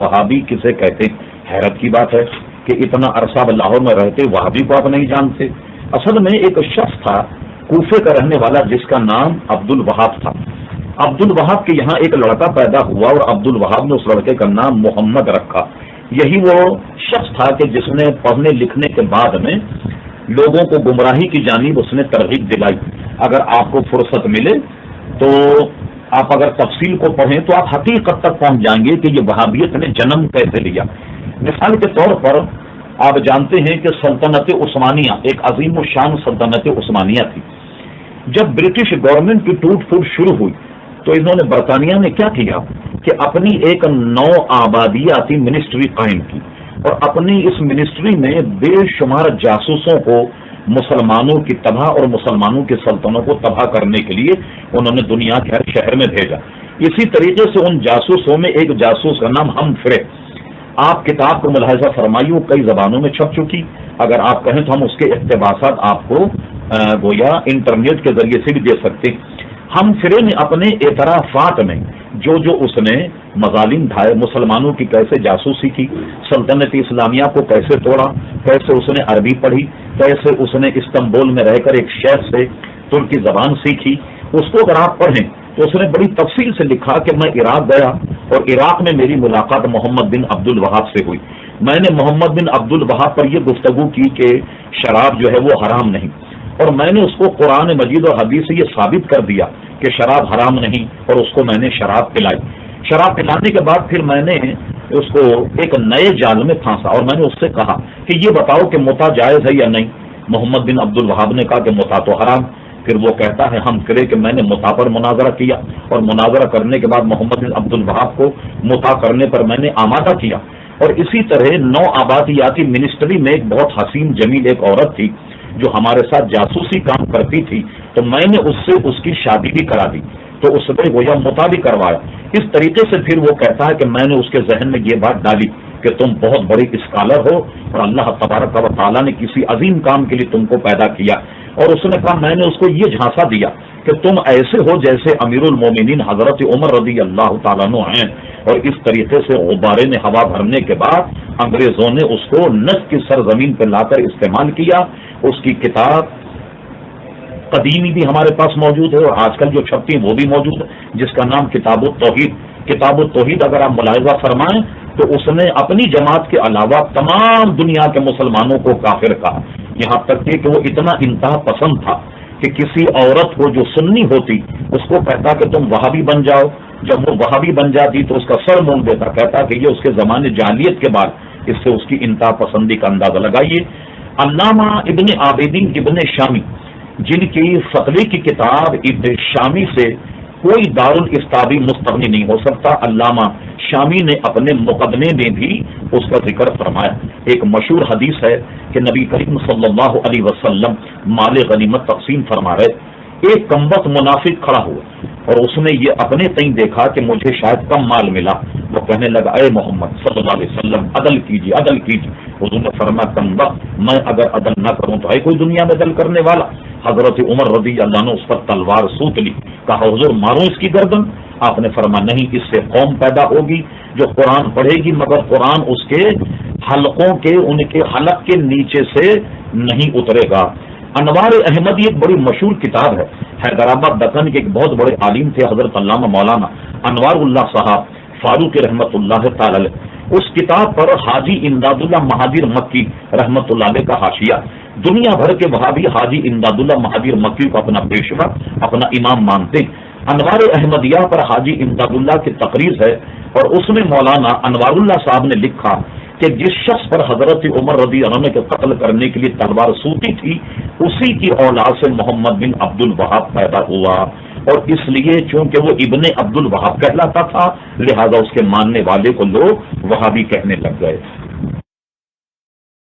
وہابی کسے کہتے ہیں؟ حیرت کی بات ہے کہ اتنا عرصہ لاہور میں رہتے وہابی کو آپ نہیں جانتے۔ اصل میں ایک شخص تھا کوفے کا رہنے والا جس کا نام عبد الوہاب تھا۔ عبد الوہاب کے یہاں ایک لڑکا پیدا ہوا اور عبد الوہاب نے اس لڑکے کا نام محمد رکھا۔ یہی وہ شخص تھا کہ جس نے پڑھنے لکھنے کے بعد میں لوگوں کو گمراہی کی جانب اس نے ترغیب دلائی۔ اگر آپ کو فرصت ملے تو آپ اگر تفصیل کو پڑھیں تو آپ حقیقت تک پہنچ جائیں گے کہ یہ وہابیت نے جنم کیسے لیا۔ مثال کے طور پر آپ جانتے ہیں کہ سلطنت عثمانیہ ایک عظیم الشان سلطنت عثمانیہ تھی۔ جب برٹش گورنمنٹ کی ٹوٹ پھوٹ شروع ہوئی تو انہوں نے برطانیہ نے کیا کیا کہ اپنی ایک نو آبادیاتی منسٹری قائم کی اور اپنی اس منسٹری میں بے شمار جاسوسوں کو مسلمانوں کی تباہ اور مسلمانوں کی سلطنتوں کو تباہ کرنے کے لیے انہوں نے دنیا کے ہر شہر میں بھیجا۔ اسی طریقے سے ان جاسوسوں میں ایک جاسوس کا نام ہمفرے، آپ کتاب کو ملاحظہ فرمائیے، کئی زبانوں میں چھپ چکی، اگر آپ کہیں تو ہم اس کے اقتباسات آپ کو گویا انٹرنیٹ کے ذریعے سے بھی دے سکتے ہیں۔ ہمفرے نے اپنے اعترافات میں جو اس نے مظالم ڈھائے، مسلمانوں کی کیسے جاسوسی کی، سلطنت اسلامیہ کو کیسے توڑا، کیسے اس نے عربی پڑھی، کیسے اس نے استنبول میں رہ کر ایک شیخ سے ترکی زبان سیکھی، اس کو اگر آپ پڑھیں تو اس نے بڑی تفصیل سے لکھا کہ میں عراق گیا اور عراق میں میری ملاقات محمد بن عبد الوہاب سے ہوئی۔ میں نے محمد بن عبد الوہاب پر یہ گفتگو کی کہ شراب جو ہے وہ حرام نہیں، اور میں نے اس کو قرآن مجید اور حدیث سے یہ ثابت کر دیا کہ شراب حرام نہیں، اور اس کو میں نے شراب پلائی۔ شراب پلانے کے بعد پھر میں نے اس کو ایک نئے جال میں پھانسا اور میں نے اس سے کہا کہ یہ بتاؤ کہ متا جائز ہے یا نہیں۔ محمد بن عبد الوہاب نے کہا کہ متا تو حرام۔ پھر وہ کہتا ہے ہم کرے کہ میں نے متا پر مناظرہ کیا اور مناظرہ کرنے کے بعد محمد بن عبد الوہاب کو متا کرنے پر میں نے آمادہ کیا۔ اور اسی طرح نو آبادیاتی منسٹری میں ایک بہت حسین جمیل ایک عورت تھی جو ہمارے ساتھ جاسوسی کام کرتی تھی، تو میں نے اس سے اس کی شادی بھی کرا دی، تو اس نے گویا متا بھی کروایا۔ اس طریقے سے پھر وہ کہتا ہے کہ میں نے اس کے ذہن میں یہ بات ڈالی کہ تم بہت بڑی اسکالر ہو اور اللہ تبارک و تعالیٰ نے کسی عظیم کام کے لیے تم کو پیدا کیا، اور اس نے کہا میں نے اس کو یہ جھانسا دیا کہ تم ایسے ہو جیسے امیر المومنین حضرت عمر رضی اللہ تعالیٰ عنہ ہیں، اور اس طریقے سے غبارے نے ہوا بھرنے کے بعد انگریزوں نے اس کو نجد کی سرزمین پہ لا کر استعمال کیا۔ اس کی کتاب قدیمی بھی ہمارے پاس موجود ہے اور آج کل جو چھپتی وہ بھی موجود ہے، جس کا نام کتاب التوحید۔ کتاب التوحید اگر آپ ملاحظہ فرمائیں تو اس نے اپنی جماعت کے علاوہ تمام دنیا کے مسلمانوں کو کافر کہا، یہاں تک کہ وہ اتنا انتہا پسند تھا کہ کسی عورت کو جو سنی ہوتی اس کو کہتا کہ تم وہابی بن جاؤ، جب وہ وہابی بن جاتی تو اس کا سر مونڈ دیتا، کہتا کہ یہ اس کے زمانے جاہلیت کے بعد۔ اس سے اس کی انتہا پسندی کا اندازہ لگائیے۔ علامہ ابن عابدین ابن شامی جن کی فقہ کی کتاب ابن شامی سے کوئی دارالفتابی مستغنی نہیں ہو سکتا، علامہ شامی نے اپنے مقدمے میں بھی اس کا ذکر فرمایا۔ ایک مشہور حدیث ہے کہ نبی کریم صلی اللہ علیہ وسلم مال غنیمت تقسیم فرما رہے، ایک کمبخت منافق کھڑا ہوا اور اس نے یہ اپنے تئیں دیکھا کہ مجھے شاید کم مال ملا، وہ کہنے لگا اے محمد صلی اللہ علیہ وسلم عدل کیجیے عدل کیجیے۔ حضور نے فرمایا کمبخت میں اگر عدل نہ کروں تو ہے کوئی دنیا میں عدل کرنے والا؟ حضرت عمر رضی اللہ عنہ اس پر تلوار سوت لی، کہا حضور ماروں اس کی گردن؟ آپ نے فرمایا نہیں، اس سے قوم پیدا ہوگی جو قرآن پڑھے گی مگر قرآن اس کے حلقوں کے ان کے حلق کے نیچے سے نہیں اترے گا۔ انوار احمدی ایک بڑی مشہور کتاب ہے، حیدرآباد دکن کے ایک بہت بڑے عالم تھے حضرت علامہ مولانا انوار اللہ صاحب فاروق رحمت اللہ تعالی علیہ، اس کتاب پر حاجی امداد اللہ مہادیر مکی رحمت اللہ علیہ کا حاشیہ۔ دنیا بھر کے وہابی حاجی امداد اللہ مہادیر مکی کو اپنا پیشوا اپنا امام مانتے ہیں۔ انوار احمدیہ پر حاجی امداد اللہ کی تقریر ہے اور اس میں مولانا انوار اللہ صاحب نے لکھا کہ جس شخص پر حضرت عمر رضی اللہ عنہ کے قتل کرنے کے لیے تلوار سوتی تھی اسی کی اولاد سے محمد بن عبد الوہاب پیدا ہوا، اور اس لیے چونکہ وہ ابن عبد الوہاب کہلاتا تھا لہذا اس کے ماننے والے کو لوگ وہابی کہنے لگ گئے۔